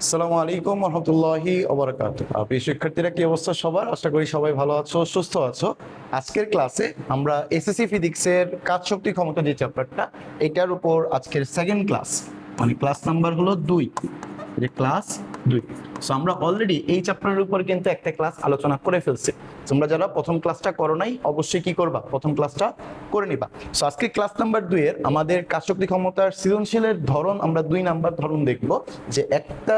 আসসালামু আলাইকুম রহমতুল্লাহি ওবারাকাতুহু। প্রিয় শিক্ষার্থীরা, কি অবস্থা সবার? আশা করি সবাই ভালো আছো, সুস্থ আছো। আজকের ক্লাসে আমরা এসএসসি ফিজিক্সের কাজ শক্তি ক্ষমতা যে চ্যাপ্টারটা, এটার উপর আজকের সেকেন্ড ক্লাস, মানে ক্লাস নাম্বার হলো 2, যে ক্লাস 2। সো আমরা অলরেডি এই চ্যাপ্টারের উপর কিন্তু একটা ক্লাস আলোচনা করে ফেলছি। তোমরা যারা প্রথম ক্লাসটা করো নাই, অবশ্যই কি করবা, প্রথম ক্লাসটা করে নিবা। সো আজকে ক্লাস নাম্বার 2 এর আমাদের কাজ শক্তি ক্ষমতার সৃজনশীলের ধরন, আমরা 2 নাম্বার ধরন দেখব, যে একটা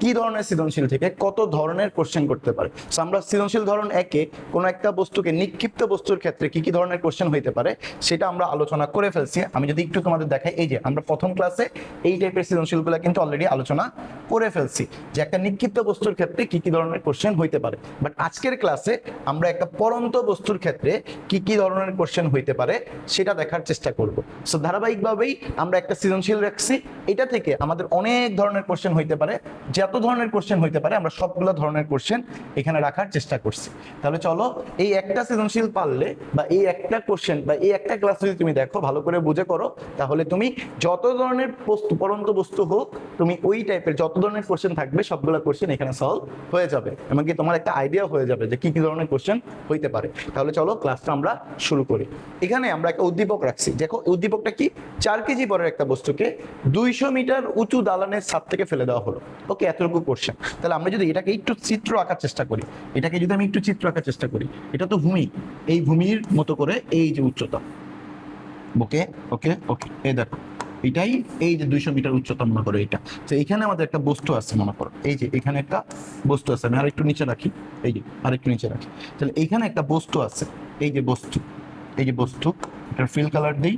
কি ধরনের সৃজনশীল থেকে কত ধরনের কোশ্চেন করতে পারে। সো আমরা সৃজনশীল ধরন একে কোনো একটা বস্তুকে, নিক্ষিপ্ত বস্তুর ক্ষেত্রে কি কি ধরনের কোশ্চেন হইতে পারে সেটা আমরা আলোচনা করে ফেলছি। আমি যদি একটু তোমাদের দেখাই, এই যে আমরা প্রথম ক্লাসে এই টাইপের সৃজনশীলগুলো কিন্তু অলরেডি আলোচনা করে ফেলছি, যে একটা নিক্ষিপ্ত বস্তুর ক্ষেত্রে কি কি ধরনের কোশ্চেন হইতে পারে। বাট আজকের ক্লাসে আমরা একটা পরন্ত বস্তুর ক্ষেত্রে কি কি ধরনের কোশ্চেন হইতে পারে সেটা দেখার চেষ্টা করব। সো ধারাবাহিকভাবেই আমরা একটা সৃজনশীল রাখছি, এটা থেকে আমাদের অনেক ধরনের কোশ্চেন হইতে পারে। যত ধরনের কোশ্চেন হইতে পারে আমরা সবগুলো ধরনের কোশ্চেন এখানে রাখার চেষ্টা করছি। তাহলে চলো, এই একটা সৃজনশীল পারলে বা এই একটা কোশ্চেন বা এই একটা ক্লাস যদি তুমি দেখো, ভালো করে বুঝে করো, তাহলে তুমি যত ধরনের বস্তু, পরন্ত বস্তু হোক, তুমি ওই টাইপের যত ধরনের কোশ্চেন থাকবে সবগুলো কোশ্চেন এখানে সলভ হয়ে যাবে, এমনকি তোমার একটা আইডিয়া হয়ে যাবে যে কি কি ধরনের কোশ্চেন হইতে পারে। তাহলে চলো ক্লাসটা আমরা শুরু করি। এখানে আমরা একটা উদ্দীপক রাখছি। দেখো উদ্দীপকটা কি, 4 কেজি বড় একটা বস্তুকে 200 মিটার উঁচু দালানের ছাদ থেকে ফেলে দেওয়া হলো। ওকে, এতটুকু কোশ্চেন। তাহলে আমরা যদি এটাকে একটু চিত্র আঁকার চেষ্টা করি, এটাকে যদি আমি একটু চিত্র আঁকার চেষ্টা করি, এটা তো ভূমি, এই ভূমির মতো করে এই যে উচ্চতা, ওকে ওকে ওকে, এই দেখো এটাই, এই যে 200 মিটার উচ্চতা মনে করো এটা। তো এখানে আমাদের একটা বস্তু আছে মনে করো, এই যে এখানে একটা বস্তু আছে। আমি আরেকটু নিচে রাখি, এই যে আরেকটু নিচে রাখি। তাহলে এইখানে একটা বস্তু আছে, এই যে বস্তু, এই যে বস্তু, এটার ফিল কালার দিই,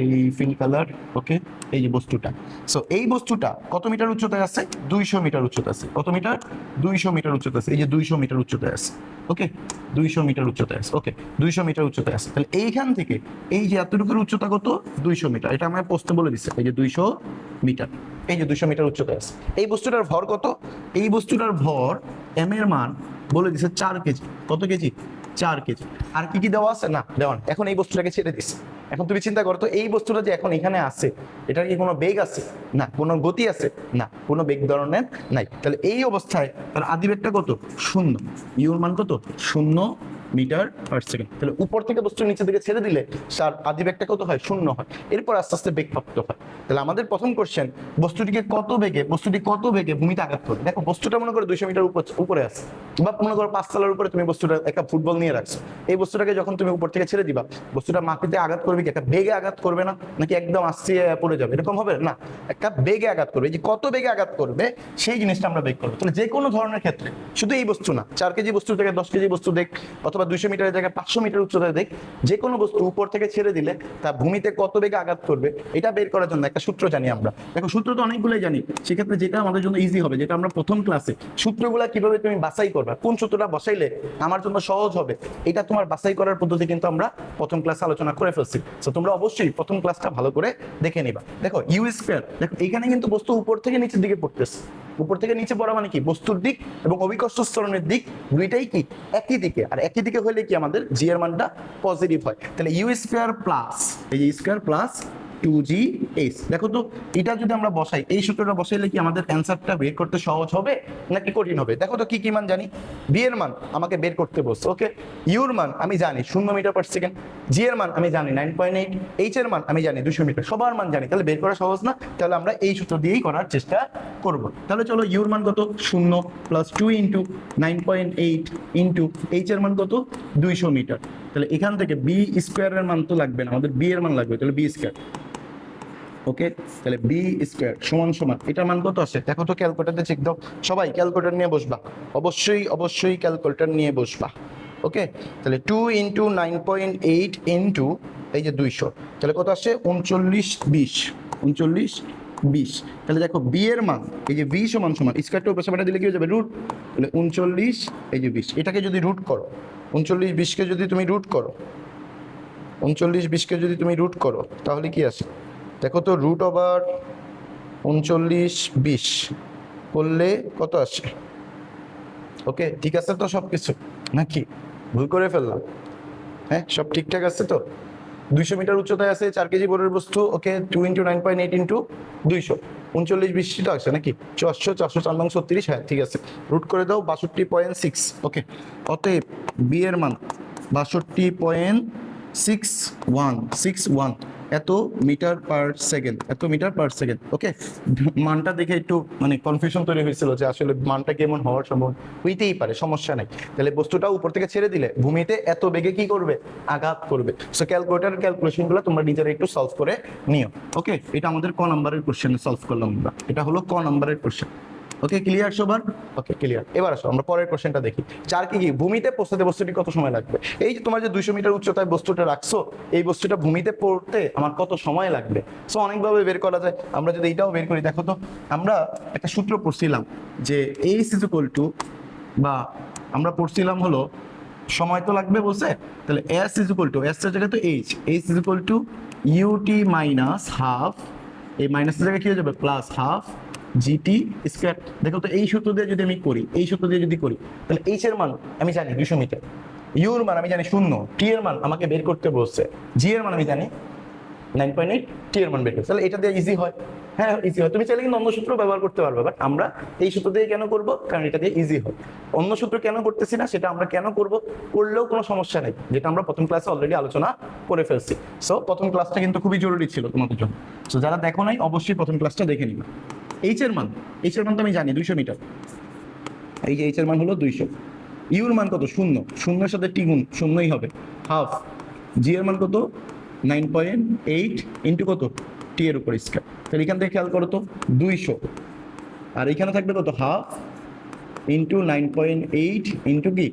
এই ফিল কালার, ওকে। এই যে বস্তুটা, সো এই বস্তুটা কত মিটার উচ্চতায় আছে? 200 মিটার উচ্চতায় আছে। কত মিটার? 200 মিটার উচ্চতায় আছে। এই যে 200 মিটার উচ্চতায় আছে, ওকে। 200 মিটার উচ্চতায় আছে, ওকে। 200 মিটার উচ্চতায় আছে। তাহলে এইখান থেকে এই যে এতটুকুর উচ্চতা কত? 200 মিটার। এটা আমার প্রশ্নে বলে দিচ্ছে, এই যে 200 মিটার, এই যে 200 মিটার উচ্চতায় আছে। এই বস্তুটার ভর কত? এই বস্তুটার ভর, এম এর মান বলে দিচ্ছে 4 কেজি। কত কেজি? 4 কেজি। আর কি কি দেওয়া আছে? না, দেওয়া না। এখন এই বস্তুটাকে ছেড়ে দিচ্ছে। এখন তুমি চিন্তা করো তো, এই বস্তুটা যে এখন এখানে আছে, এটার কি কোনো বেগ আছে? না। কোনো গতি আছে? না। কোনো বেগ ধরনের নাই। তাহলে এই অবস্থায় তার আদিবেগটা কত? 0। ইউর মান কত? 0 মিটার পার সেকেন্ড। তাহলে উপর থেকে বস্তু নিচের দিকে ছেড়ে দিলে তার আদিবেগটা কত হয়? 0 হয়। এরপর আস্তে আস্তে বেগ প্রাপ্ত হয়। তাহলে আমাদের প্রথম কোশ্চেন, বস্তুটি কত বেগে ভূমিতে আঘাত করে। দেখো বস্তুটা মনে করো 200 মিটার উপরে আছে, বা মনে করো 5 তলার উপরে তুমি বস্তুটা, একটা ফুটবল নিয়ে রাখছো। এই বস্তুটাকে যখন তুমি উপর থেকে ছেড়ে দিবা, বস্তুটা মাটিতে আঘাত করবে কি? একটা বেগে আঘাত করবে না, নাকি একদম আস্তে পড়ে যাবে? এরকম হবে না, একটা বেগে আঘাত করবে। যে কত বেগে আঘাত করবে সেই জিনিসটা আমরা বেগ করবো। তাহলে যে কোনো ধরনের ক্ষেত্রে, শুধু এই বস্তু না, 4 কেজি বস্তু থেকে 10 কেজি বস্তু দেখ, অথবা 200 মিটারের জায়গায় 500 মিটার উচ্চতায় দেখ, যে কোনো বস্তু উপর থেকে ছেড়ে দিলে তা ভূমিতে কত বেগে আঘাত করবে, এটা বের করার জন্য একটা সূত্র জানি আমরা। দেখো সূত্র তো অনেকগুলোই জানি, সেক্ষেত্রে যেটা আমাদের জন্য ইজি হবে, যেটা আমরা প্রথম ক্লাসে, সূত্রগুলা কিভাবে তুমি বাছাই করবা, কোন সূত্রটা বসাইলে আমার জন্য সহজ হবে, এটা তোমার বাছাই করার পদ্ধতি কিন্তু আমরা প্রথম ক্লাসে আলোচনা করে ফেলছি। তো তোমরা অবশ্যই প্রথম ক্লাসটা ভালো করে দেখে নিবা। দেখো ইউ স্কয়ার, দেখো এখানে কিন্তু বস্তু উপর থেকে নিচের দিকে পড়তেছে। উপর থেকে নিচে পড়া মানে কি? বস্তুর দিক এবং অভিকর্ষ ত্বরণের দিক দুইটাই কি একই দিকে। আর একই দিকে হলে কি আমাদের জি এর মানটা পজিটিভ হয়। তাহলে ইউ স্কয়ার প্লাস, এই যে স্কয়ার প্লাস 2gh। দেখো তো এটা যদি আমরা বসাই, এই সূত্রটা বসাইলে কি আমাদের অ্যান্সারটা বের করতে সহজ হবে নাকি কঠিন হবে? দেখো তো কি কি মান জানি। বি এর মান আমাকে বের করতে বলছে, ওকে। ইউর মান আমি জানি 0 মিটার পার সেকেন্ড। জি এর মান আমি জানি 9.8। এইচ এর মান আমি জানি 200 মিটার। সবার মান জানি, তাহলে বের করা সহজ না? তাহলে আমরা এই সূত্র দিয়েই করার চেষ্টা করব। তাহলে চলো, ইউর মান কত? 0 প্লাস 2 ইন্টু 9.8 ইন্টু এইচ এর মান কত? 200 মিটার। তাহলে এখান থেকে বি স্কোয়ারের মান তো লাগবে না, আমাদের বি এর মান লাগবে। তাহলে বি স্কোয়ার, ওকে। তাহলে বি স্কোয়ার সমান সমান, এটার মান কত আসে? দেখো তো, ক্যালকুলেটরে চেক দাও। সবাই ক্যালকুলেটর নিয়ে বসবা, অবশ্যই ক্যালকুলেটর নিয়ে বসবা, ওকে। তাহলে 2 ইন্টু 9.8 ইন্টু এই যে 200, তাহলে কত আসে? 3920। তাহলে দেখো বি এর মান, এই যে বি সমান সমান স্কোয়ারটা উপরে সামনে দিলে কি হয়ে যাবে? রুট। তাহলে 39 এই যে 20, এটাকে যদি রুট করো, 39-20কে যদি তুমি রুট করো, 39-20কে যদি তুমি রুট করো, তাহলে কি আসে? দেখো তো, রুট ওভার 39-20 করলে কত আসে? ওকে, ঠিক আছে তো সব কিছু, নাকি ভুল করে ফেললাম? হ্যাঁ, সব ঠিকঠাক আছে তো? 200 মিটার উচ্চতায় আছে, 4 কেজি বড়ের বস্তু, ওকে। 2 ইন্টু 9.8 ইন্টু 200, 39-20টা আসছে নাকি? 404 হ্যাঁ ঠিক আছে, রুট করে দাও 62.6। ওকে, অতএব বি এর মান 62.6161 এত মিটার পার সেকেন্ড, এত মিটার পার সেকেন্ড। ওকে, মানটা দেখে একটু মানে কনফিউশন তৈরি হয়েছিল যে আসলে মানটা কেমন হওয়ার সম্ভব, হইতেই পারে, সমস্যা নাই। তাহলে বস্তুটা উপর থেকে ছেড়ে দিলে ভূমিতে এত বেগে কি করবে, আঘাত করবে। সো ক্যালকুলেটর ক্যালকুলেশনগুলো তোমরা নিজেরা একটু সলভ করে নিও। ওকে, এটা আমাদের ক নাম্বারের কোশ্চেন সলভ করলাম আমরা, এটা হলো ক নাম্বারের কোশ্চেন। ওকে, ক্লিয়ার সবার? Okay clear. এবার আসো আমরা পরের কোশ্চেনটা দেখি। চার কি ভূমিতে পৌঁছাতে বস্তুটি কত সময় লাগবে? এই যে তোমার যে 200 মিটার উচ্চতায় বস্তুটা রাখছো, এই বস্তুটা ভূমিতে পড়তে আমার কত সময় লাগবে? সো অনেকভাবে বের করা যায়। আমরা যদি এইটাও বের করি, দেখো তো আমরা একটা সূত্র পড়ছিলাম যে এইচ ইজ ইকুয়াল টু, বা আমরা পড়ছিলাম হলো সময় তো লাগবে বলছে, তাহলে S is equal to, S এর জায়গায় তো H is equal to u t minus half, এই মাইনাসের জায়গায় কি হয়ে যাবে প্লাস হাফ জিটি স্কয়ার। দেখো তো এই সূত্র দিয়ে যদি আমি করি, এই সূত্র দিয়ে যদি করি, তাহলে এইচ এর মান আমি জানি 200 মিটার, ইউর মান আমি জানি 0, টি এর মান আমাকে বের করতে বলছে, জি এর মান আমি জানি 9.8, টি এর মান বের করতে, তাহলে এটা দিয়ে ইজি হয়। হ্যাঁ ইজি হয়, তুমি চাইলে কিন্তু অন্য সূত্র ব্যবহার করতে পারবে, বাট আমরা এই সূত্র দিয়ে কেন করব? কারণ এটা দিয়ে ইজি হয়। অন্য সূত্র কেন করতেছি না, সেটা আমরা কেন করব, করলেও কোনো সমস্যা নেই, যেটা আমরা প্রথম ক্লাসে অলরেডি আলোচনা করে ফেলছি। সো প্রথম ক্লাসটা কিন্তু খুবই জরুরি ছিল তোমাদের জন্য। সো যারা দেখো নাই অবশ্যই প্রথম ক্লাসটা দেখে নিবে। এইচ এর মান, এইচ এর মান তো আমি জানি 200 মিটার, এই যে এইচ এর মান হলো 200, ইউর মান কত 0, শূন্যের সাথে টি গুণ শূন্যই হবে, হাফ, জি এর মান কত 9.8 ইন্টু কত টি এর উপর স্কয়ার। তাহলে এখান থেকে খেয়াল করো তো 200, আর এখানে থাকবে কত হাফ ইন্টু 9.8 ইন্টু কি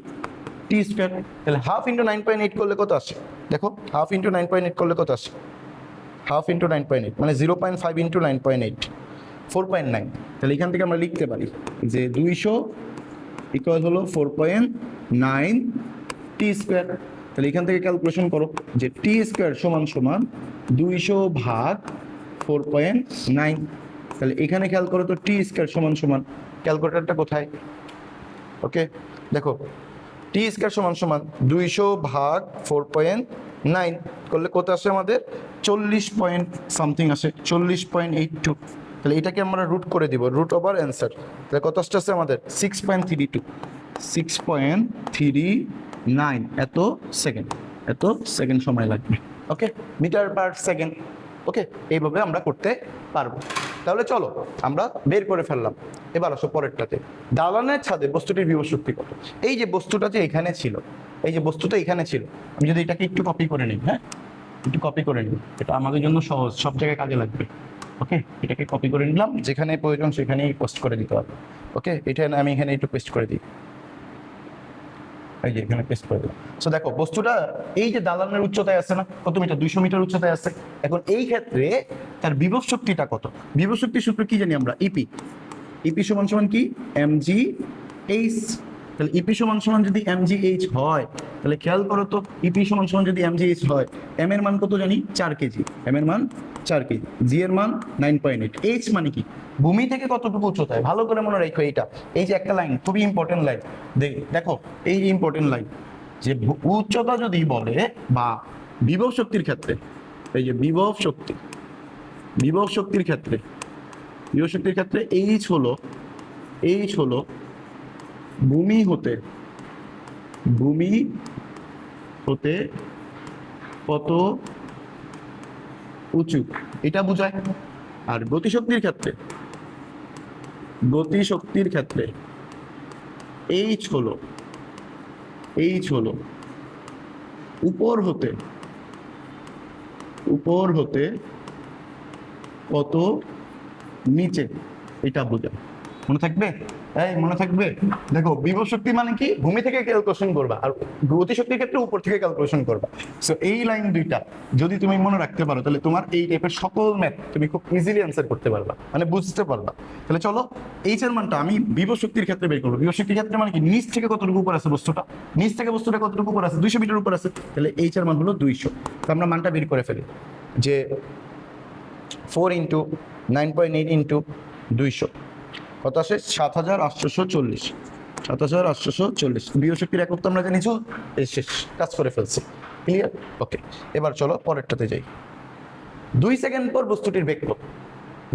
টি স্কয়ার। তাহলে হাফ ইন্টু 9.8 করলে কত আসে? দেখো হাফ ইন্টু 9.8 করলে কত আসে? হাফ ইন্টু 9.8 মানে 0.5 ইন্টু 9.8, 4.9। তাহলে এখান থেকে আমরা লিখতে পারি যে 200 ইকুয়াল হলো 4.9 টি স্কয়ার। তাহলে এখান থেকে ক্যালকুলেশন করো যে টি স্কয়ার সমান সমান 200 ভাগ 4.9। তাহলে এখানে খেয়াল করো তো টি স্কয়ার সমান সমান, ক্যালকুলেটরটা কোথায়? ওকে দেখো টি স্কয়ার সমান সমান 200 ভাগ 4.9 করলে কত আসে আমাদের? 40 পয়েন্ট সামথিং আসে, 40.82। তাহলে এটাকে আমরা রুট করে দিব, রুট ওভার অ্যান্সার। তাহলে কত আসছে আমাদের? 6.32, 6.39 এত সেকেন্ড, এত সেকেন্ড সময় লাগবে। ওকে, মিটার পার সেকেন্ড। ওকে, এইভাবে আমরা করতে পারবো। তাহলে চলো আমরা বের করে ফেললাম। এবার আসো পরেরটাতে, দালানের ছাদে বস্তুটির বিভব শক্তি কত? এই যে বস্তুটা যে এখানে ছিল, এই যে বস্তুটা এখানে ছিল, আমি যদি এটাকে একটু কপি করে নিই, হ্যাঁ একটু কপি করে নিই, এটা আমাদের জন্য সহজ, সব জায়গায় কাজে লাগবে। ওকে, এটাকে কপি করে নিলাম, যেখানে প্রয়োজন সেখানেই পোস্ট করে দিতে হবে। ওকে, এটা আমি এখানে একটু পেস্ট করে দিই, এই যে এখানে পেস্ট করে দিলাম। সো দেখো বস্তুটা এই যে দালানের উচ্চতায় আছে না, কত মিটার? 200 মিটার উচ্চতায় আছে। এখন এই ক্ষেত্রে তার বিভব শক্তিটা কত? বিভব শক্তির সূত্র কি জানি আমরা? ইপি, ইপি সমান সমান কি? MG H. তাহলে ইপি সমান সমান যদি এমজি এইচ হয়, তাহলে খেয়াল করো তো ইপি সমান সমান যদি এমজি এইচ হয়, এম এর মান কত জানি? 4 কেজি, এম এর মান 4 কেজি, জি এর মান 9.8, এইচ মানে কি? ভূমি থেকে কতটুকু উচ্চতায়, ভালো করে মনে রাখো এইটা। এই যে একটা লাইন, খুবই ইম্পর্টেন্ট লাইন, দেখো এই যে ইম্পর্টেন্ট লাইন, যে উচ্চতা যদি বলে বা বিভব শক্তির ক্ষেত্রে, এই যে বিভব শক্তি, বিভব শক্তির ক্ষেত্রে, বিভব শক্তির ক্ষেত্রে এইচ হলো, এইচ হলো ভূমি হতে, ভূমি হতে কত উঁচু এটা বোঝায়। আর গতিশক্তির ক্ষেত্রে, গতিশক্তির ক্ষেত্রে এইচ হলো, এইচ হলো উপর হতে, উপর হতে কত নিচে, এটা বোঝায়। মনে থাকবে? এই মনে থাকবে? দেখো বিভব শক্তি মানে কি? ভূমি থেকে ক্যালকুলেশন করবা, আর গতিশক্তির ক্ষেত্রে উপর থেকে ক্যালকুলেশন করবা। সো এই লাইন দুইটা যদি তুমি মনে রাখতে পারো, তাহলে তোমার এই টাইপের সকল ম্যাথ তুমি খুব ইজিলি অ্যান্সার করতে পারবা, মানে বুঝতে পারবা। তাহলে চলো এইচ এর মানটা আমি বিভব শক্তির ক্ষেত্রে বের করবো। বিভব শক্তির ক্ষেত্রে মানে কি? নিচ থেকে কতটুকু উপর আছে বস্তুটা, নিচ থেকে বস্তুটা কতটুকু উপর আছে? 200 মিটার উপর আছে। তাহলে এইচ এর মান হলো 200। তো আমরা মানটা বের করে ফেলি যে 4 ইন্টু 9.8 ইন্টু 200 কত আসে? 7840, 7840। বিভব শক্তির একক তো আমরা জানি জুল। শেষ, কাজ করে ফেলছি, ক্লিয়ার? ওকে, এবার চলো পরেরটাতে যাই। 2 সেকেন্ড পর বস্তুটির বেগ কত?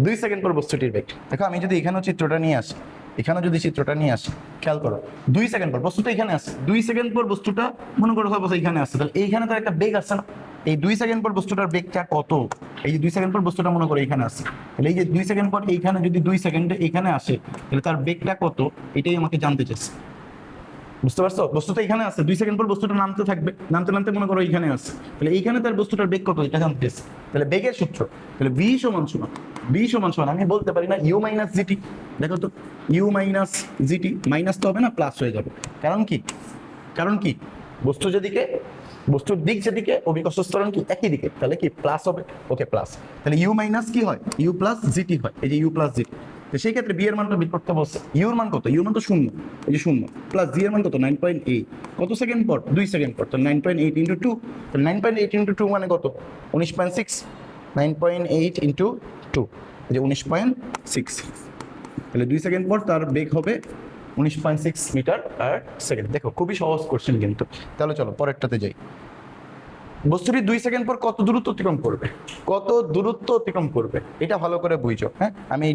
2 সেকেন্ড পর বস্তুটির বেগ। দেখো আমি যদি এখানেও চিত্রটা নিয়ে আসি, এখানেও যদি চিত্রটা নিয়ে আসি, খেয়াল করো 2 সেকেন্ড পর বস্তুটা এখানে আসে, 2 সেকেন্ড পর বস্তুটা মনে করো সাপোজ এখানে আসছে, তাহলে এইখানে তো একটা বেগ আসছে না? এই 2 সেকেন্ড পর বস্তুটার বেগটা কত? এই যে 2 সেকেন্ড পর বস্তুটা মনে করো এখানে আসছে, তাহলে এই যে 2 সেকেন্ড পর এইখানে যদি 2 সেকেন্ডে এখানে আসে, তাহলে তার বেগটা কত, এটাই আমাকে জানতে চাইছে। বুঝতে পারছো? বস্তুটা এখানে আছে, 2 সেকেন্ড পর বস্তুটা নামতে থাকবে, নামতে নামতে মনে করো এইখানে আছে, তাহলে এইখানে তার বস্তুটার বেগ কত এটা জানতে চাইছে। তাহলে বেগের সূত্র, তাহলে v সমান আমি বলতে পারি না u মাইনাস জিটি। দেখো তো u মাইনাস জিটি, মাইনাস তো হবে না, প্লাস হয়ে যাবে। কারণ কি বস্তু যেদিকে, বস্তুর দিক যেদিকে, অভিকর্ষ ত্বরণ কি একই দিকে, তাহলে কি প্লাস হবে। ওকে প্লাস, তাহলে u মাইনাস কি হয়, u প্লাস জিটি হয়, এই যে u প্লাস জিটি। তো সেই ক্ষেত্রে বি এর মানটা বের করতে বলছে, ইউর মান কত, ইউর মান তো শূন্য, এই যে শূন্য, প্লাস জি এর মান কত 9.8, কত সেকেন্ড পর, 2 সেকেন্ড পর, তাহলে 9.8 ইন্টু 2, তাহলে 9.8 ইন্টু 2 মানে কত 19.6, 9.8 ইন্টু 2 এই যে 19.6, তাহলে 2 সেকেন্ড পর তার বেগ হবে 19.6 মিটার পার সেকেন্ড। দেখো খুবই সহজ কোশ্চেন কিন্তু। তাহলে চলো পরেরটাতে যাই। বস্তুটি 2 সেকেন্ড পর কত দূরত্ব অতিক্রম করবে, কত দূরত্ব অতিক্রম করবে এটা ভালো করে বুঝো। হ্যাঁ, আমি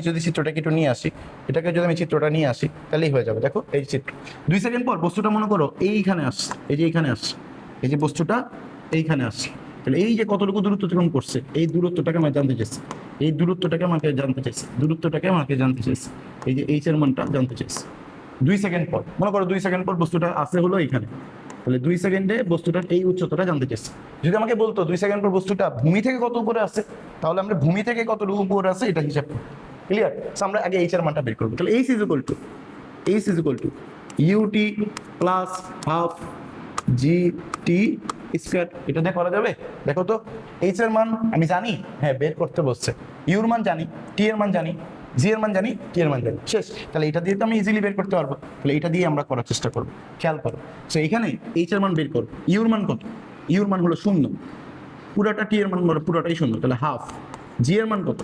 যদি চিত্রটাকে একটু নিয়ে আসি, এটাকে যদি আমি চিত্রটা নিয়ে আসি তাহলেই হয়ে যাবে। দেখো এই চিত্র, 2 সেকেন্ড পর বস্তুটা মনে করো এইখানে আসছে, এই যে এইখানে আসছে, এই যে বস্তুটা এইখানে আসছে, তাহলে এই যে কতটুকু দূরত্ব অতিক্রম করছে, এই দূরত্বটাকে আমাকে জানতে চাইছে, এই দূরত্বটাকে আমাকে জানতে চাইছে, এই যে এইচ এর মানটা জানতে চাইছে। 2 সেকেন্ড পর মনে করো 2 সেকেন্ড পর বস্তুটা আসে হলো এইখানে, তাহলে 2 সেকেন্ডে বস্তুটার এই উচ্চতাটা জানতে চাইছে। যদি আমাকে বলতো 2 সেকেন্ড পর বস্তুটা ভূমি থেকে কত উপরে আছে, তাহলে আমরা ভূমি থেকে কতটুকু উপরে আছে এটা হিসাব করি। ক্লিয়ার? আমরা আগে এইচ এর মানটা বের করবো। তাহলে H is equal to u t plus half g t square. এটা দিয়ে করা যাবে? দেখো তো এইচ এর মান আমি জানি, হ্যাঁ বের করতে বলছে, ইউর মান জানি, টি এর মান জানি, জি এর মান জানি, টি এর মান জানি, শেষ। তাহলে এটা দিয়ে তো আমি ইজিলি বের করতে পারবো, তাহলে এটা দিয়ে আমরা করার চেষ্টা করবো। খেয়াল করো, সো এখানে এইচ এর মান বের করবো, ইউর মান কত, ইউর মান হলো 0, পুরাটা টি এর মান পুরাটাই 0, তাহলে হাফ। জি এর মান কত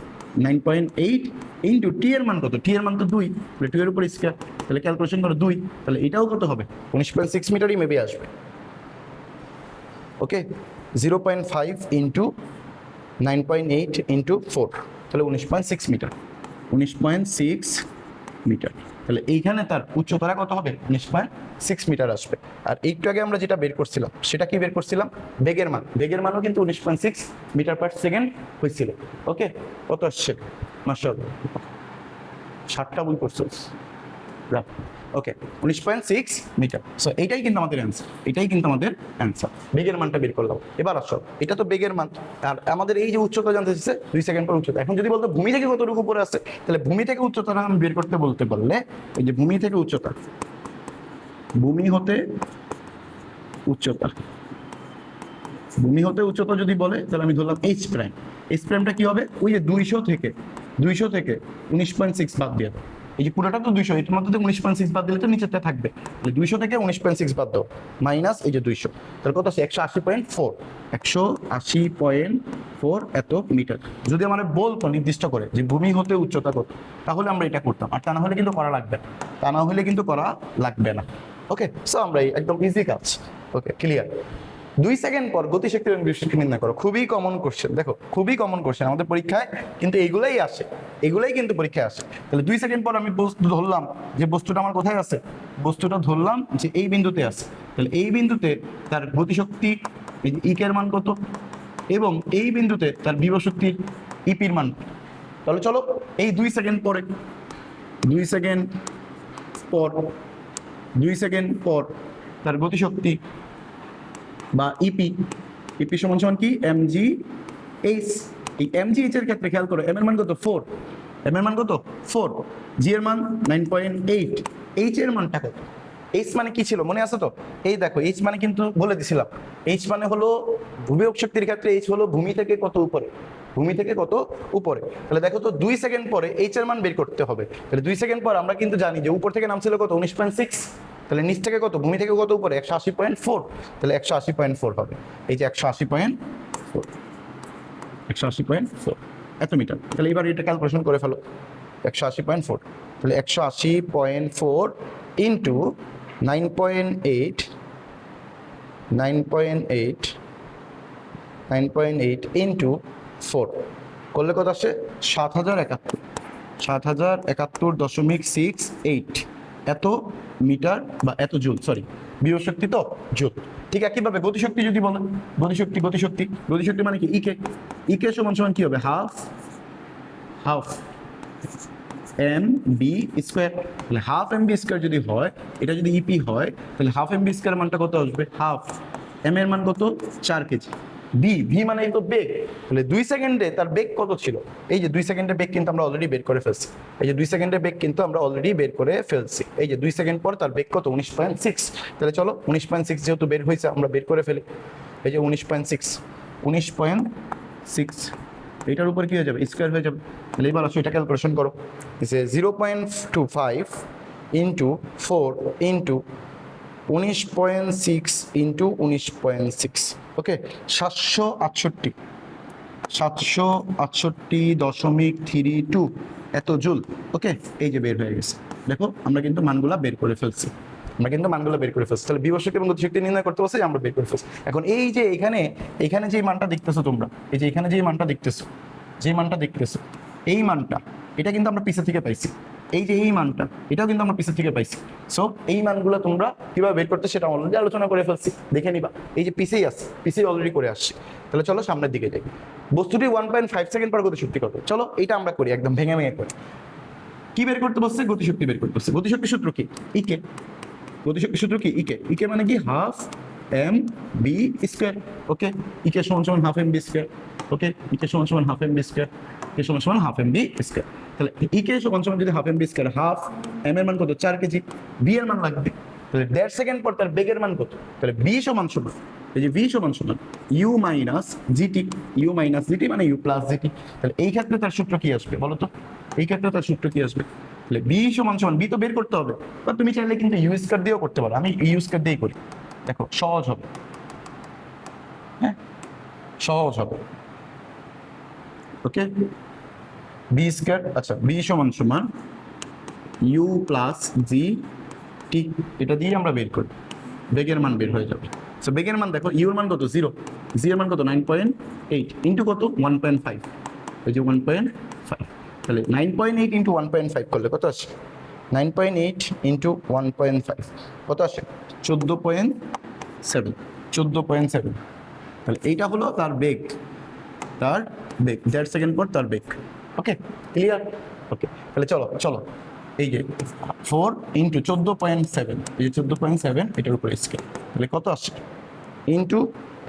9.8 ইন্টু টি এর মান কত, টি এর মান তো 2, তাহলে 2 এর উপর স্কয়ার, তাহলে ক্যালকুলেশন করো 2, তাহলে এটাও কত হবে 19.6 মিটারই মেবি আসবে। ওকে, 0.5 ইন্টু 9.8 ইন্টু 4, তাহলে 19.6 মিটার, 19.6 মিটার। তাহলে এইখানে তার উচ্চতাটা কত হবে 19.6 মিটার আসবে। আর একটু আগে আমরা যেটা বের করছিলাম সেটা কি বের করছিলাম, বেগের মানও কিন্তু 19.6 মিটার পার সেকেন্ড হয়েছিল। ওকে, কত আসছে মাশাআল্লাহ 60টা বই করছো। ওকে, 19.6 মিটার। সো এইটাই কিন্তু আমাদের অ্যান্সার, বেগের মানটা বের করলাম। এবার আসো, এটা তো বেগের মান, আর আমাদের এই যে উচ্চতা জানতে চাইছে 2 সেকেন্ড পর উচ্চতা। এখন যদি বলতো ভূমি থেকে কতটুকু উপরে আছে, তাহলে ভূমি থেকে উচ্চতাটা আমি বের করতে বলতে পারলে, এই যে ভূমি হতে উচ্চতা, ভূমি হতে উচ্চতা যদি বলে, তাহলে আমি ধরলাম এইচ প্রাইমটা কি হবে, ওই যে 200 থেকে 19.6 বাদ দিয়ে দাও, এই যে পুরোটা তো 200, এটার মধ্যে 19.6 বাদ দিলে তো নিচেতে থাকবে, 200 থেকে 19.6 বাদ দাও, মাইনাস এই যে 200, তাহলে কত আছে 180.4 এত মিটার। যদি আমার বলতো নির্দিষ্ট করে যে ভূমি হতে উচ্চতা কত, তাহলে আমরা এটা করতাম, আর তা না হলে কিন্তু করা লাগবে না। ওকে, সো আমরা একদম ইজি কাজ। ওকে, ক্লিয়ার? 2 সেকেন্ড পর গতিশক্তির গতিশক্তি নির্ণয় করো। খুবই কমন কোশ্চেন, দেখো খুবই কমন কোশ্চেন আমাদের পরীক্ষায়, কিন্তু এগুলাই কিন্তু পরীক্ষায় আসে। তাহলে 2 সেকেন্ড পর আমি বস্তু ধরলাম যে বস্তুটা আমার কোথায় আছে, বস্তুটা ধরলাম যে এই বিন্দুতে আছে, তাহলে এই বিন্দুতে তার গতিশক্তি ইকের মান কত, এবং এই বিন্দুতে তার বিভব শক্তির ইপির মান। তাহলে চলো এই 2 সেকেন্ড পর তার গতিশক্তি বা ইপি সমান কি mg h। এই mg h এর ক্ষেত্রে খেয়াল করো, m এর মান কত 4, g এর মান 9.8, h এর মানটা কত, h মানে কি ছিল মনে আছে তো? এই দেখো h মানে কিন্তু বলে দিছিলাম, h মানে হলো ভূবিয়োগ শক্তির ক্ষেত্রে h হলো ভূমি থেকে কত উপরে। তাহলে দেখো তো 2 সেকেন্ড পরে h এর মান বের করতে হবে। তাহলে 2 সেকেন্ড পর আমরা কিন্তু জানি যে উপর থেকে নামছিল কত 19.6, তাহলে নিচ থেকে কত, ভূমি থেকে কত উপরে 180.4, তাহলে 180.4 হবে, এই যে 180.4 এত মিটার। তাহলে এবার এটা ক্যালকুলেশন করে ফেলো, 180.4, তাহলে 180.4 ইন্টু 9.8 ইন্টু 4, করলে কত আসে 7071.68 এত মিটার বা এত জুল, সরি বিভব শক্তি তো জুল। ঠিক একইভাবে গতিশক্তি যদি বলেন, গতিশক্তি মানে কি ইকে, ইকে সমান সমান কি হবে হাফ এম বি স্কোয়ার। তাহলে হাফ এম বি স্কোয়ার যদি হয়, এটা যদি ইপি হয়, তাহলে হাফ এম বি স্কোয়ার মানটা কত আসবে হাফ, এম এর মান কত 4 কেজি, ভি মানে তো বেগ। তাহলে 2 সেকেন্ডে তার বেগ কত ছিল, এই যে 2 সেকেন্ডের বেগ কিন্তু আমরা অলরেডি বের করে ফেলছি, এই যে 2 সেকেন্ডের বেগ কিন্তু আমরা অলরেডি বের করে ফেলছি, এই যে 2 সেকেন্ড পর তার বেগ কত 19.6। তাহলে চলো 19.6 যেহেতু বের হয়েছে আমরা বের করে ফেলি, এই যে 19.6 এটার উপর কি হয়ে যাবে স্কোয়ার হয়ে যাবে। তাহলে এবার আসো এটা ক্যালকুলেশন করো, যে 0.25 ইন্টু 4 ইন্টু 19.6 ইন্টু 19.6, ওকে 768.32 এত জুল, ওকে এই যে বের হয়ে গেছে। দেখো আমরা কিন্তু মানগুলা বের করে ফেলছি, তাহলে বিভব শক্তি এবং গতিশক্তি নির্ণয় করতে বলছে, আমরা বের করে ফেলছি। এখন এই যে এখানে যে মানটা দেখতেছো তোমরা, এই যে এখানে যে মানটা দেখতেছো, এই মানটা এটা কিন্তু আমরা পিছে থেকে পাইছি, এই যে এই মানটা এটাও কিন্তু আমরা পিছে থেকে পাইছি। সো এই মানগুলো তোমরা কিভাবে বের করতে সেটা অলরেডি আলোচনা করে ফেলছি, দেখে নিবা। এই যে পিছেই অলরেডি করে আসছি। তাহলে চলো সামনের দিকে যাই। বস্তুটি 1.5 সেকেন্ড পর গতিশক্তি কত, চলো এটা আমরা করি একদম ভেঙে করি। কি বের করতে বলছে, গতিশক্তি বের করতে বলছে। গতিশক্তির সূত্র কি ইকে, ইকে মানে কি হাফ এম বি স্কোয়ার, ওকে ইকে সমান সমান হাফ এম বি স্কোয়ার, ওকে ইকে সমান সমান হাফ এম বি স্কোয়ার, কে সমান সমান হাফ এম বি স্কোয়ার। তাহলে ইকে সমান সমান যদি half m v square, half m এর মান কত 4 কেজি, বি এর মান লাগবে, তাহলে 1.5 সেকেন্ড পর তার বেগের মান কত, তাহলে বি সমান সমান, এই যে ভি সমান সমান ইউ মাইনাস জিটি, মানে ইউ প্লাস জিটি। তাহলে এই ক্ষেত্রে তার সূত্র কি আসবে বলো তো, তাহলে বি সমান সমান, বি তো বের করতে হবে, বা তুমি চাইলে কিন্তু ইউ স্কয়ার দিয়েও করতে পারো, আমি ইউ স্কয়ার দিয়েই করি, দেখো সহজ হবে, হ্যাঁ সহজ হবে, ওকে বি স্কয়ার, আচ্ছা বি সমান সমান ইউ প্লাস জি টি, এটা দিয়ে আমরা বের করি, বেগের মান বের হয়ে যাবে। সো বেগের মান দেখো, ইউর মান কত 0, জি এর মান কত 9.8 ইন্টু কত 1.5, এই যে 1.5, তাহলে 9.8 ইন্টু 1.5 করলে কত আসে, 9.8 ইন্টু 1.5 কত আসে 14.7, তাহলে এইটা হলো তার বেগ, 1.5 সেকেন্ড পর তার বেগ, ওকে ক্লিয়ার, ওকে তাহলে চলো এই যে 4 ইন্টু 14.7, এই যে 14.7 এটার উপরে স্কেল, তাহলে কত আসছে ইন্টু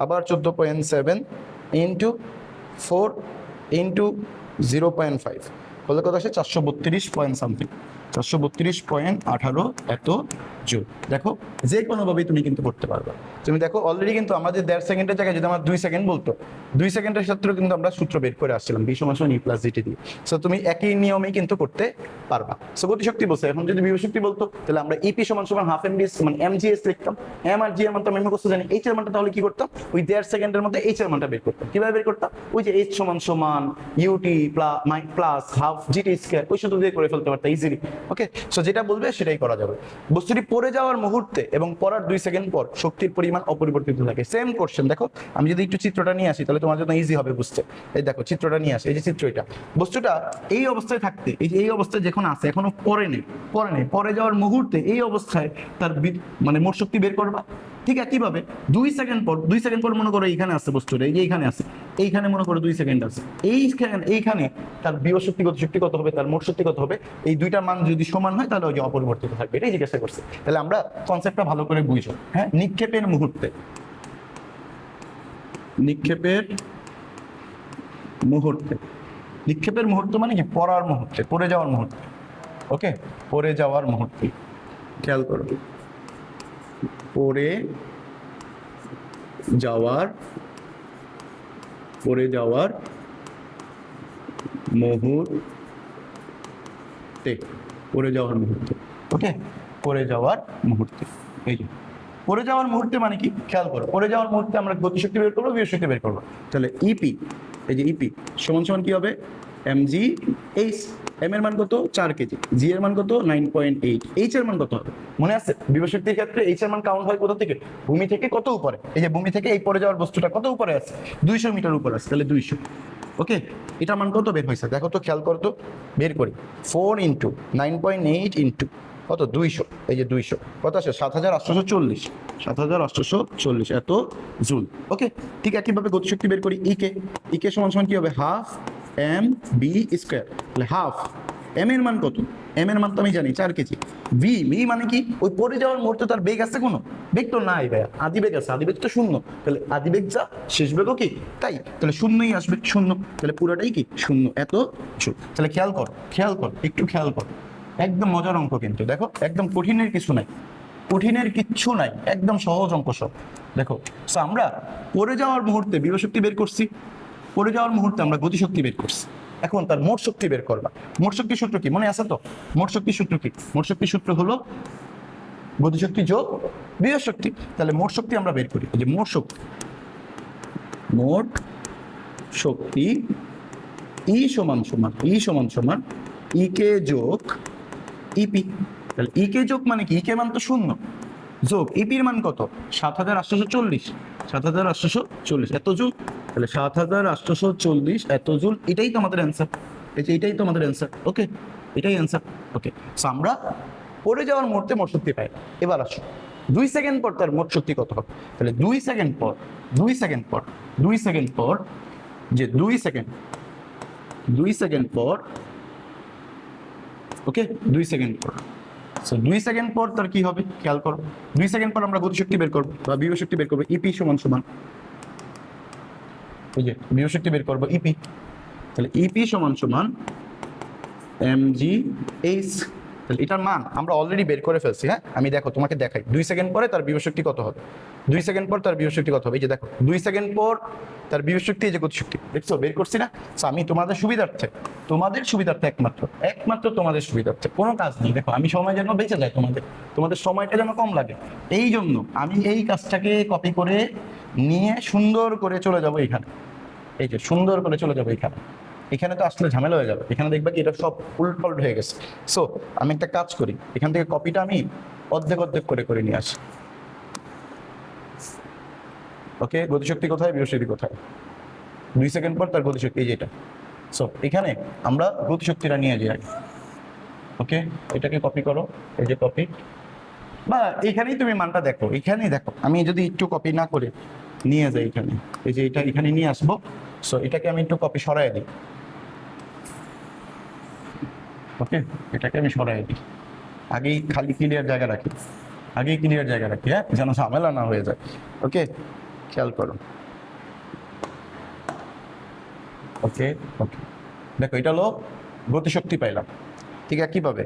আবার 14.7 ইন্টু 4 ইন্টু 0.5 করলে কত আসে 432 পয়েন্ট সামথিং, 432.18 এত জুল। দেখো যে কোনোভাবেই তুমি কিন্তু করতে পারবে। তুমি দেখো অলরেডি কিন্তু আমাদের 1.5 সেকেন্ডের জায়গায় যদি আমার 2 সেকেন্ড বলতো, 2 সেকেন্ডের ক্ষেত্রেও কিন্তু আমরা সূত্র বের করে আসছিলাম বি সমান সমান ই প্লাস জিটি দিয়ে। সো তুমি একই নিয়মেই কিন্তু করতে পারবা। সো গতিশক্তি বলছে, এখন যদি বিভব শক্তি বলতো তাহলে আমরা ইপি সমান সমান হাফ এম বি মানে এমজিএস লিখতাম, এম আর জি এর মান তো আমি মুখস্থ জানি, এইচ এর মানটা তাহলে কি করতাম, ওই 1.5 সেকেন্ডের মধ্যে এইচ এর মানটা বের করতাম। কিভাবে বের করতাম, ওই যে এইচ সমান সমান u t plus half g t square, ওই সূত্র দিয়ে করে ফেলতে পারতাম ইজিলি, ওকে। সো যেটা বলবে সেটাই করা যাবে। বস্তুটি পড়ে যাওয়ার মুহূর্তে এবং পড়ার 2 সেকেন্ড পর শক্তির পরিমাণ অপরিবর্তিত থাকে। সেম কোশ্চেন, দেখো আমি যদি একটু চিত্রটা নিয়ে আসি তাহলে তোমার জন্য ইজি হবে বুঝতে। এই দেখো চিত্রটা নিয়ে আসি, এই যে চিত্র, এটা বস্তুটা এই অবস্থায় থাকতে, এই যে এই অবস্থায় যখন আছে এখনো পরে যাওয়ার মুহূর্তে এই অবস্থায় তার মানে মোট শক্তি বের করবা। ঠিক একইভাবে 2 সেকেন্ড পর মনে করো এইখানে আছে বস্তুটা, এই যে এইখানে আছে, এইখানে মনে করো 2 সেকেন্ড আছে, এইখানে তার বিভব শক্তি গতিশক্তি কত হবে, তার মোট শক্তি কত হবে, এই দুইটার মান যদি সমান হয় তাহলে ওই যে অপরিবর্তিত থাকবে, এটাই জিজ্ঞাসা করছে। তাহলে আমরা কনসেপ্টটা ভালো করে বুঝো, হ্যাঁ। নিক্ষেপের মুহূর্তে মানে কি পড়ার মুহূর্তে, পড়ে যাওয়ার মুহূর্তে, ওকে পড়ে যাওয়ার মুহূর্তে, খেয়াল করো পড়ে যাওয়ার মুহূর্তে, ওকে পড়ে যাওয়ার মুহূর্তে, এই যে পড়ে যাওয়ার মুহূর্তে মানে কি খেয়াল করো, পড়ে যাওয়ার মুহূর্তে আমরা গতিশক্তি বের করবো, বিভব শক্তি বের করবো। তাহলে ইপি, এই যে ইপি সমান সমান কি হবে এমজি এইচ, এম এর মান কত 4 কেজি, জি এর মান কত 9.8, এইচ এর মান কত হবে মনে আছে, বিভব শক্তির ক্ষেত্রে এইচ এর মান কাউন্ট হয় কোথা থেকে, ভূমি থেকে কত উপরে, এই যে ভূমি থেকে এই পড়ে যাওয়ার বস্তুটা কত উপরে আছে 200 মিটার উপরে আছে, তাহলে 200 ওকে, এটা মান কত বের হয়েছে দেখো তো, খেয়াল করো তো, বের করি। 4 ইন্টু 9.8 ইন্টু কত, 200, এই যে 200 কত আসে, 7,840, 7,840 এত জুল। ওকে, ঠিক একইভাবে গতিশক্তি বের করি। ইকে সমান সমান কি হবে, হাফ এম বি স্কোয়ার, তাহলে হাফ এম এর মান কত, এম এর মান তো আমি জানি 4 কেজি। ভি মানে কি, ওই পড়ে যাওয়ার মুহূর্তে তার বেগ আছে কোনো, বেগ তো নাই ভাইয়া, আদি বেগ আছে, আদি বেগ তো শূন্য, তাহলে আদি বেগ যা শেষ বেগও কি তাই, তাহলে শূন্যই আসবে, শূন্য, তাহলে পুরোটাই কি শূন্য, এত জুল। তাহলে খেয়াল কর, একটু খেয়াল কর, একদম মজার অঙ্ক কিন্তু, দেখো একদম কঠিনের কিছু নাই, কঠিনের কিচ্ছু নাই, একদম সহজ অঙ্ক সব। দেখো সো আমরা পড়ে যাওয়ার মুহূর্তে বিভব শক্তি বের করছি, পড়ে যাওয়ার মুহূর্তে আমরা গতিশক্তি বের করছি, এখন তার মোট শক্তি বের করবা। মোট শক্তির সূত্র কি মনে আছে তো, মোট শক্তির সূত্র কি, মোট শক্তির সূত্র হলো গতিশক্তি যোগ বিভব শক্তি। তাহলে মোট শক্তি আমরা বের করি, এই যে মোট শক্তি, মোট শক্তি ই সমান সমান ইকে যোগ ইপি। তাহলে ইকে যোগ মানে কি, ইকে মান তো শূন্য, যোগ ইপির মান কত, 7,840, 7,840 এত জুল, তাহলে 7,840 এত জুল, এটাই তো আমাদের অ্যান্সার, এই যে এটাই তো আমাদের অ্যান্সার। ওকে, এটাই অ্যান্সার। ওকে, সো আমরা পড়ে যাওয়ার মুহূর্তে মোট শক্তি পাই। এবার আসো 2 সেকেন্ড পর তার মোট শক্তি কত হবে, তাহলে 2 সেকেন্ড পর যে 2 সেকেন্ড পর, ওকে 2 সেকেন্ড পর, সো 2 সেকেন্ড পর তার কি হবে খেয়াল করো, 2 সেকেন্ড পর আমরা গতিশক্তি বের করবো বা বিভব শক্তি বের করবো, ইপি সমান এই যে বিভব শক্তি বের করবো ইপি, তাহলে ইপি সমান mg h, তাহলে এটার মান আমরা অলরেডি বের করে ফেলছি। হ্যাঁ, আমি দেখো তোমাকে দেখাই, 2 সেকেন্ড পরে তার বিভব শক্তি কত হবে, 2 সেকেন্ড পর তার বিভব শক্তি কত হবে, এই যে দেখো 2 সেকেন্ড পর তার বিভব শক্তি, এই যে গতিশক্তি দেখছো বের করছি না। আমি তোমাদের সুবিধার্থে একমাত্র তোমাদের সুবিধার্থে, কোনো কাজ নেই, দেখো আমি সময় যেন বেঁচে যায়, তোমাদের সময়টা যেন কম লাগে, এই জন্য আমি এই কাজটাকে কপি করে নিয়ে সুন্দর করে চলে যাব এখানে, এই যে সুন্দর করে চলে যাবো এখানে, এখানে তো আসলে ঝামেলা হয়ে যাবে, এখানে দেখবা কি এটা সব উল্টপাল্ট হয়ে গেছে। সো আমি একটা কাজ করি, এখান থেকে কপিটা আমি অর্ধেক করে নিয়ে আসি। ওকে, গতিশক্তি কোথায়, বিভব শক্তি কোথায়, 2 সেকেন্ড পর তার গতিশক্তি, এই যেটা। সো এখানে আমরা গতিশক্তিটা নিয়ে যাই আগে। ওকে, এটাকে কপি করো, এই যে কপি, বা এখানেই তুমি মানটা দেখো, এখানেই দেখো, আমি যদি একটু কপি না করে নিয়ে যাই এখানে, এই যে এটা এখানে নিয়ে আসবো। সো এটাকে আমি একটু কপি সরাই দিই, ওকে এটাকে আমি সরাই দিই, আগেই খালি ক্লিয়ার জায়গা রাখি, হ্যাঁ, যেন ঝামেলা না হয়ে যায়। ওকে, খেয়াল করো, ওকে দেখো এটা হলো গতিশক্তি পাইলাম, ঠিক আছে কিভাবে,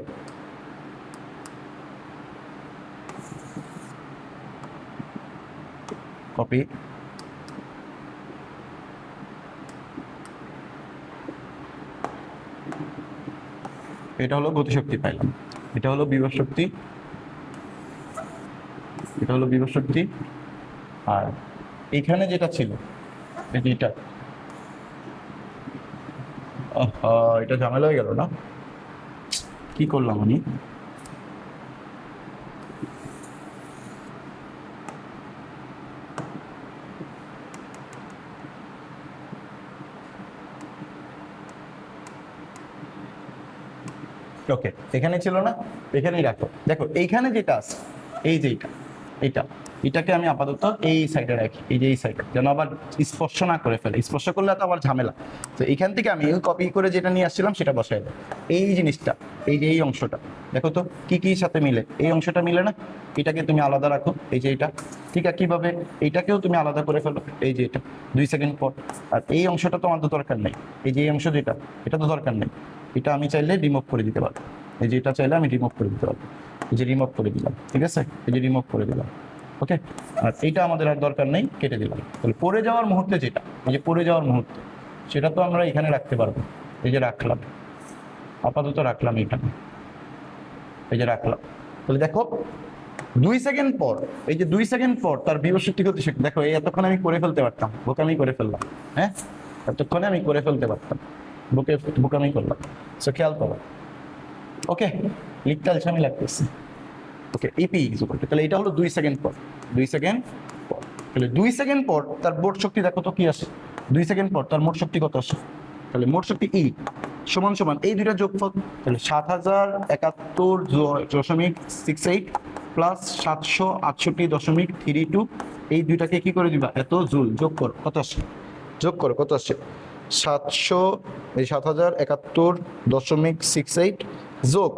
কপি, এটা হলো গতিশক্তি পাইলাম, এটা হলো বিভব শক্তি, আর এখানে যেটা ছিল এটা, এটা ঝামেলা হয়ে গেল না, কি করলাম আমি, ওকে এখানে ছিল না, এখানেই রাখো। দেখো এইখানে যেটা আছে, এই যে এটাকে আমি আপাতত এই সাইডে রাখি, এই যে এই সাইডে, যেন আবার স্পর্শ না করে ফেলে, স্পর্শ করলে তো আবার ঝামেলা। তো এখান থেকে আমি কপি করে যেটা নিয়ে আসছিলাম সেটা বসাই দেবো, এই জিনিসটা, এই যে এই অংশটা দেখো তো কি সাথে মিলে, এই অংশটা মিলে না, এটাকে তুমি আলাদা রাখো, এই যে এটা, ঠিক আছে কিভাবে, এইটাকেও তুমি আলাদা করে ফেলো, এই যে এটা 2 সেকেন্ড পর, আর এই অংশটা তো আমার তো দরকার নেই, এই যে এই অংশ যেটা, এটা তো দরকার নেই, এটা আমি চাইলে রিমুভ করে দিতে পারবো, এই যে এটা চাইলে আমি রিমুভ করে দিতে পারবো, এই যে রিমুভ করে দিলাম, ঠিক আছে, এই যে রিমুভ করে দিলাম। ওকে, আর এইটা আমাদের আর দরকার নেই, কেটে দিলাম। তাহলে পড়ে যাওয়ার মুহূর্তে যেটা, এই যে পড়ে যাওয়ার মুহূর্তে, সেটা তো আমরা এখানে রাখতে পারবো, এই যে রাখলাম, আপাতত রাখলাম এখানে, এই যে রাখলাম। তাহলে দেখো 2 সেকেন্ড পর, এই যে 2 সেকেন্ড পর তার বিভব শক্তি গতিশক্তি, দেখো এই এতক্ষণ আমি করে ফেলতে পারতাম, বোকামি করে ফেললাম, হ্যাঁ এতক্ষণে আমি করে ফেলতে পারতাম, বোকামি করলাম। সো খেয়াল করো, ওকে লিখতে আলসামি লাগতেছে। ওকে ইপি ইজ ইকুয়াল টু, তাহলে এটা হলো 2 সেকেন্ড পর, 2 সেকেন্ড পর, তাহলে 2 সেকেন্ড পর তার বোর্ড শক্তি দেখো তো কি আসে, 2 সেকেন্ড পর তার মোট শক্তি কত আসে? তাহলে মোট শক্তি ই সমান সমান এই দুইটা যোগফল, তাহলে 7071.68 প্লাস 768.32, এই দুইটাকে কি করে দিবা, এত জুল যোগ করো, কত আসে? যোগ করো, কত আসে? 7071.68 যোগ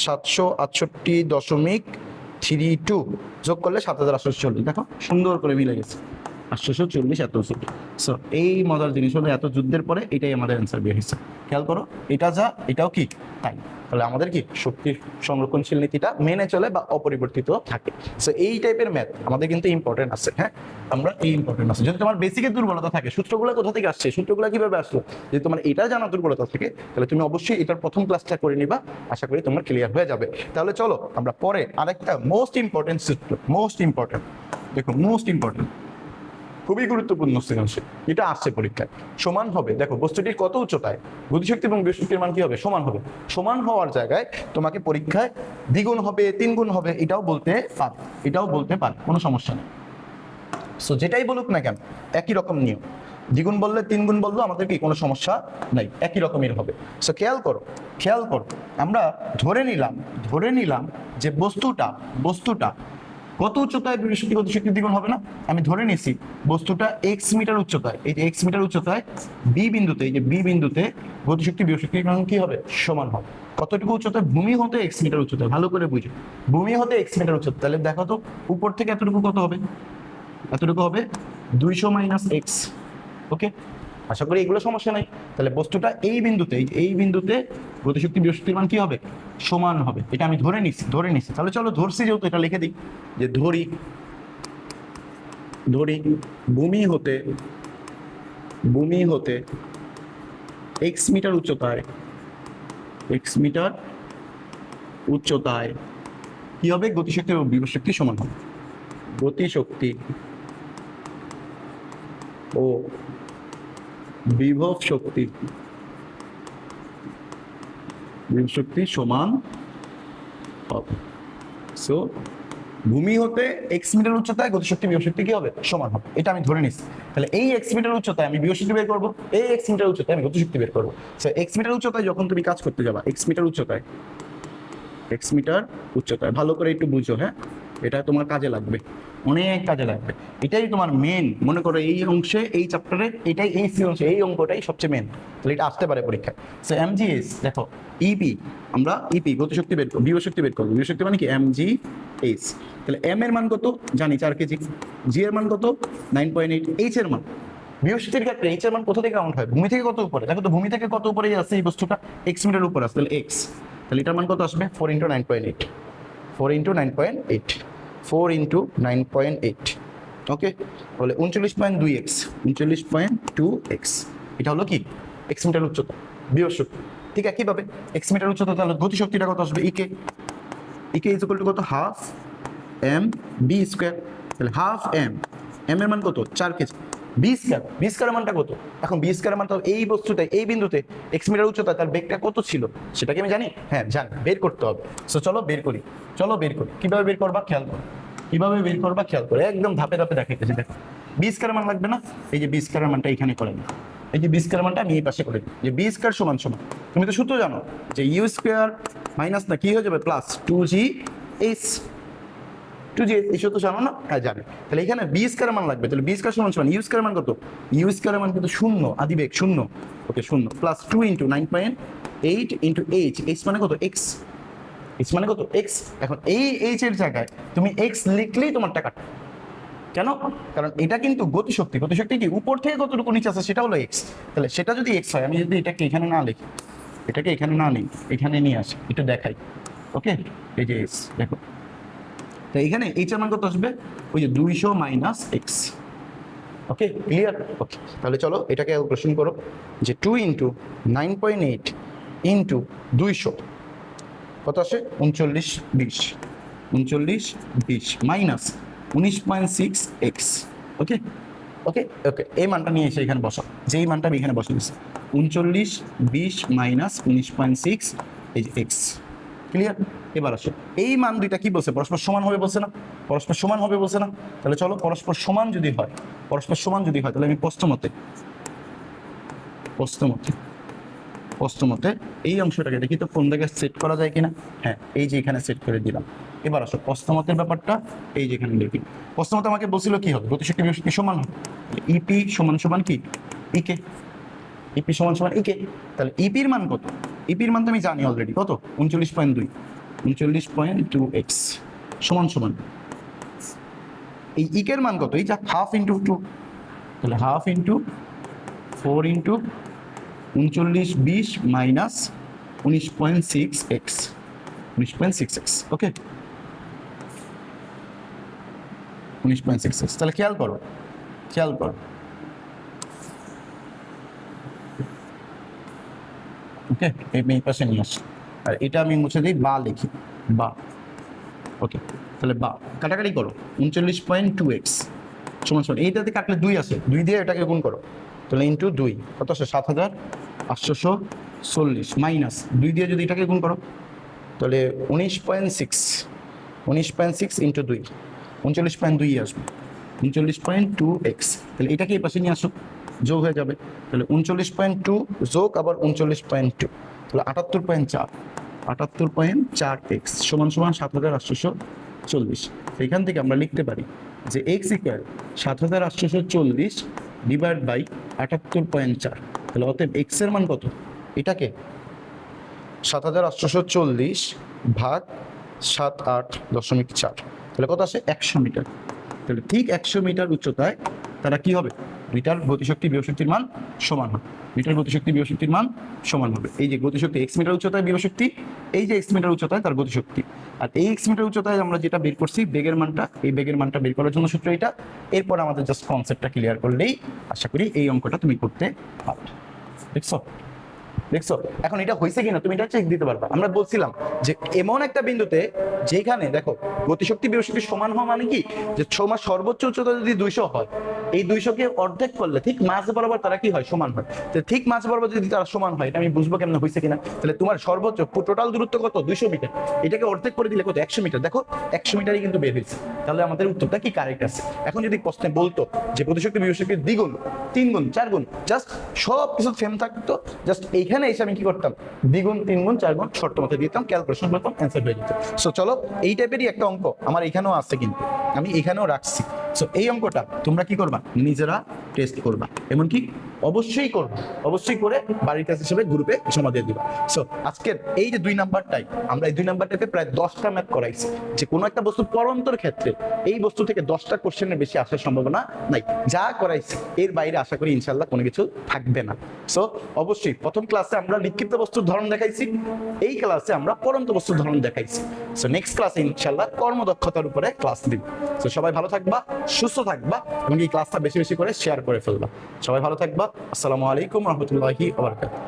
768.32 যোগ করলে 7840। দেখো সুন্দর করে মিলে গেছে, 840 এত জুল। সো এই মজার জিনিস হলো এত যুদ্ধের পরে এটাই আমাদের অ্যান্সার বের হয়েছে। খেয়াল করো, এটা যা এটাও কি তাই। তাহলে আমাদের কি শক্তি সংরক্ষণশীল নীতিটা মেনে চলে বা অপরিবর্তিত থাকে। সো এই টাইপের ম্যাথ আমাদের কিন্তু ইম্পর্টেন্ট আছে। হ্যাঁ, আমরা এই ইম্পর্টেন্ট আছে। যদি তোমার বেসিকের দুর্বলতা থাকে, সূত্রগুলো কোথা থেকে আসছে, সূত্রগুলো কিভাবে আসলো, যদি তোমার এটা জানা দুর্বলতা থাকে, তাহলে তুমি অবশ্যই এটার প্রথম ক্লাসটা করে নিবা, আশা করি তোমার ক্লিয়ার হয়ে যাবে। তাহলে চলো আমরা পরে আরেকটা মোস্ট ইম্পর্টেন্ট সূত্র, মোস্ট ইম্পর্টেন্ট, দেখো মোস্ট ইম্পর্টেন্ট, খুবই গুরুত্বপূর্ণ সৃজনশীল, এটা আসছে পরীক্ষায়। সমান হবে, দেখো বস্তুটির কত উচ্চতায় গতিশক্তি এবং বিভব মান কি হবে? সমান হবে। সমান হওয়ার জায়গায় তোমাকে পরীক্ষায় দ্বিগুণ হবে, তিনগুণ হবে, এটাও বলতে পারে, এটাও বলতে পারে, কোনো সমস্যা নেই। সো যেটাই বলুক না কেন একই রকম নিয়ম, দ্বিগুণ বললে তিনগুণ বললো আমাদের কি কোনো সমস্যা নাই, একই রকমের হবে। সো খেয়াল করো, খেয়াল করো, আমরা ধরে নিলাম যে বস্তুটা কত উচ্চতায় বিভব গতিশক্তি দ্বিগুণ হবে না? আমি ধরে নিছি বস্তুটা এক্স মিটার উচ্চতায়, এই যে এক্স মিটার উচ্চতায় বি বিন্দুতে, এই যে বি বিন্দুতে গতিশক্তি বিভব কি হবে? সমান হবে। কতটুকু উচ্চতায়? ভূমি হতে এক্স মিটার উচ্চতায়, ভালো করে বুঝো, ভূমি হতে এক্স মিটার উচ্চতা। তাহলে দেখো তো উপর থেকে এতটুকু কত হবে? এতটুকু হবে 200 মাইনাস এক্স। ওকে, আশা করি এগুলো সমস্যা নাই। তাহলে বস্তুটা এই বিন্দুতে গতিশক্তি বিভব মান কি হবে? সমান হবে। এটা আমি ধরে নিছি। তাহলে চলো ধরছি যেহেতু এটা লিখে দিই, যে ধরি ভূমি হতে এক্স মিটার উচ্চতায় কি হবে? গতিশক্তি এবং বিভব শক্তি সমান হবে। গতিশক্তি ও বিভব শক্তি সমান হবে। সো ভূমি হতে এক্স মিটার উচ্চতায় গতিশক্তি বিভব শক্তি কি হবে? সমান হবে। এটা আমি ধরে নিচ্ছি। তাহলে এই এক্স মিটার উচ্চতায় আমি বিভব শক্তি বের করবো, এই এক্স মিটার উচ্চতায় আমি গতিশক্তি বের করবো। সো এক্স মিটার উচ্চতায় যখন তুমি কাজ করতে যাবা, এক্স মিটার উচ্চতায় ভালো করে একটু বুঝো। হ্যাঁ, এটা তোমার কাজে লাগবে, অনেক কাজে লাগবে। এটাই তোমার মেন, মনে করো এই অংশে, এই চ্যাপ্টারে এটাই, এই অংশে এই অঙ্কটাই সবচেয়ে মেন। তাহলে এটা আসতে পারে পরীক্ষায়। সো এমজিএস দেখো, ইপি, আমরা ইপি গতিশক্তি বের করবো, বিভব শক্তি বের করবো। বিভব শক্তি মানে কি? এমজিএস। তাহলে এম এর মান কত জানি 4 কেজি, জি এর মান কত 9.8, এইচ এর মান, বিভব শক্তির ক্ষেত্রে এইচ এর মান কোথা থেকে কাউন্ট হয়? ভূমি থেকে কত উপরে? দেখো তো ভূমি থেকে কত উপরে আছে এই বস্তুটা? এক্স মিটার উপরে আছে, তাহলে এক্স। তাহলে এটার মান কত আসবে? 4 × 9.8, 4 × 9.8, 4 × 9.8। ওকে, তাহলে 39.2x, 39.2x। এটা হলো কি? এক্স মিটার উচ্চতা, বিভব শক্তি। ঠিক একইভাবে এক্স মিটার উচ্চতা, তাহলে গতিশক্তিটা কত আসবে? ইকে ইজ ইকুয়াল টু কত? Half m v square. তাহলে হাফ এম, এম এর মান কত? 4 কেজি। বি স্কোয়ারের মানটা কত? এখন বি স্কোয়ারের মান তো এই বস্তুতে, এই বিন্দুতে এক্স মিটার উচ্চতা, তার বেগটা কত ছিল সেটা কি আমি জানি? হ্যাঁ জানি, বের করতে হবে। সো চলো বের করি। কিভাবে বের করবা খেয়াল করো, একদম ধাপে ধাপে দেখাইতেছি। দেখো বি স্কোয়ারের মান লাগবে না? এই যে বি স্কোয়ারের মানটা এখানে করে নিই, এই যে বি স্কোয়ারের মানটা আমি এই পাশে করে দিই, যে বি স্কোয়ার সমান তুমি তো সূত্র জানো যে ইউ স্কোয়ার মাইনাস না কি হয়ে যাবে? প্লাস 2gh, এই সূত্র জানো না? হ্যাঁ জানি। তাহলে এখানে বি স্কোয়ারের মান লাগবে, তাহলে বি স্কোয়ার সমান ইউ স্কোয়ারের মান কত? ইউ স্কোয়ারের মান কিন্তু 0, আদিবেগ 0। ওকে 0 প্লাস 2 × 9.8 × h মানে কত? x মানে কত? x। এখন এই h এর জায়গায় তুমি x লিখলেই তোমার টাকা। কেন? কারণ এটা কিন্তু গতিশক্তি কি উপর থেকে কতটুকু নিচে আছে সেটা হলো x। তাহলে সেটা যদি x হয়, আমি যদি এটাকে এখানে না লিখি, এটাকে এখানে না নিই, এখানে নিয়ে আসি, একটু দেখাই। ওকে, এই যে s দেখো, তো এখানে h এর মান কত আসবে? ওই যে 200 minus x। Okay clear? Okay, তাহলে চলো এটাকে ক্যালকুলেশন করো, যে 2 × 9.8 × 200 কত আসে? 3920 মাইনাস 19.6x। ওকে, এই মানটা নিয়ে এসে এখানে বসাও, যেই মানটা আমি এখানে বসে দিচ্ছি, 3920 মাইনাস 19.6, এই যে x। ক্লিয়ার? এবার আসো, এই মান দুইটা কি বলছে? পরস্পর সমান হবে বলছে না? তাহলে চলো পরস্পর সমান যদি হয়, তাহলে আমি প্রশ্নমতে এই অংশটাকে দেখি তো কোন জায়গায় সেট করা যায় কিনা। হ্যাঁ, এই যে এখানে সেট করে দিলাম। এবার আসো প্রশ্নমতের ব্যাপারটা, এই যেখানে লিখি। প্রশ্নমতে আমাকে বলছিল কি হবে, গতিশক্তি বিভব সমান হবে ইপি সমান সমান কি ইকে, ইপি সমান সমান ইকে। তাহলে ইপির মান কত? ইপির মান তো আমি জানি অলরেডি, কত? 39.2, 39.2x সমান সমান এই ইকের মান কত? এই যা হাফ ইন্টু 2, তাহলে half into 4 into 39 20 minus 19.6x, 19.6x। ওকে, 19.6x। তাহলে খেয়াল করো ওকে, এই পাশে নিয়ে আসি, আর এটা আমি মুছে দিই, বা লিখি বা। ওকে, তাহলে বা কাটাকাটি করো, 39.2x সমান সমান এইটাতে কাটলে 2 আছে, 2 দিয়ে এটাকে গুণ করো, তাহলে ইন্টু 2 কত আসে 7840 মাইনাস 2 দিয়ে যদি এটাকে গুণ করো তাহলে 19.6 ইন্টু 2 39.2 আসবে, 39.2x। তাহলে এটাকে এই পাশে নিয়ে আসো, যোগ হয়ে যাবে, তাহলে 39.2 যোগ আবার 39.2, তাহলে 78.4x সমান সমান 7840। এখান থেকে আমরা লিখতে পারি যে x ইকুয়াল 7840 ডিভাইড বাই 78.4। তাহলে অতএব x এর মান কত? এটাকে 7840 ভাগ 78.4, তাহলে কত আসে? 100 মিটার। তাহলে ঠিক 100 মিটার উচ্চতায় তারা কি হবে? দুইটার গতিশক্তি বিভবশক্তির মান সমান হবে, দুইটার গতিশক্তি বিভবশক্তির মান সমান হবে। এই যে গতিশক্তি x মিটার উচ্চতায় বিভবশক্তি, এই যে x মিটার উচ্চতায় তার গতিশক্তি। আর এই x মিটার উচ্চতায় আমরা যেটা বের করছি বেগের মানটা, এই বেগের মানটা বের করার জন্য সূত্র এটা। এরপর আমাদের জাস্ট কনসেপ্টটা ক্লিয়ার করলেই আশা করি এই অঙ্কটা তুমি করতে পারবে। দেখছো? এখন এটা হয়েছে কিনা তুমি এটা চেক দিতে পারবা। আমরা বলছিলাম যে এমন একটা বিন্দুতে যেখানে দেখো গতিশক্তি বিভবশক্তি সমান হওয়া মানে কি, যে সময় সর্বোচ্চ উচ্চতা যদি 200 হয়, এই 200কে অর্ধেক করলে ঠিক মাঝ বরাবর তারা কি হয়? সমান হয়। তো ঠিক মাঝ বরাবর যদি তারা সমান হয়, এটা আমি বুঝবো কেমন হয়েছে কিনা। তাহলে তোমার সর্বোচ্চ টোটাল দূরত্ব কত? 200 মিটার, এটাকে অর্ধেক করে দিলে কত? 100 মিটার। দেখো 100 মিটারই কিন্তু বের হয়েছে। তাহলে আমাদের উত্তরটা কি কারেক্ট আছে। এখন যদি প্রশ্নে বলতো যে গতিশক্তি বিভবশক্তির দ্বিগুণ, 3 গুণ, 4 গুণ, জাস্ট সব কিছু সেম থাকতো, জাস্ট এইখানে এসে আমি কি করতাম? দ্বিগুণ, 3 গুণ, 4 গুণ শর্ত মতো দিতাম, ক্যালকুলেশন করতাম, অ্যান্সার হয়ে যেত। সো চলো, এই টাইপেরই একটা অঙ্ক আমার এখানেও আছে, কিন্তু আমি এখানেও রাখছি। সো এই অঙ্কটা তোমরা কি করবা? নিজেরা টেস্ট করবা, এমনকি অবশ্যই করবা, অবশ্যই করে বাড়ির কাজ হিসেবে গ্রুপে জমা দিয়ে দিবা। সো আজকের এই যে 2 নাম্বারটাই, আমরা এই 2 নাম্বারটাতে প্রায় 10টা ম্যাথ করাইছি। যে কোনো একটা বস্তু পরন্তর ক্ষেত্রে এই বস্তু থেকে 10টা কোশ্চেনের বেশি আসার সম্ভাবনা নাই। যা করাইছি এর বাইরে আশা করি ইনশাল্লাহ কোনো কিছু থাকবে না। সো অবশ্যই প্রথম ক্লাসে আমরা বিক্ষিপ্ত বস্তুর ধরন দেখাইছি, এই ক্লাসে আমরা পরন্ত বস্তুর ধরন দেখাইছি। সো নেক্সট ক্লাসে ইনশাল্লাহ কর্মদক্ষতার উপরে ক্লাস দিব। সো সবাই ভালো থাকবা, সুস্থ থাকবা, এবং এই ক্লাসটা বেশি বেশি করে শেয়ার করে ফেলবা। সবাই ভালো থাকবা। আসসালামু আলাইকুম রহমতুল্লাহি ওয়া বারাকাতুহু।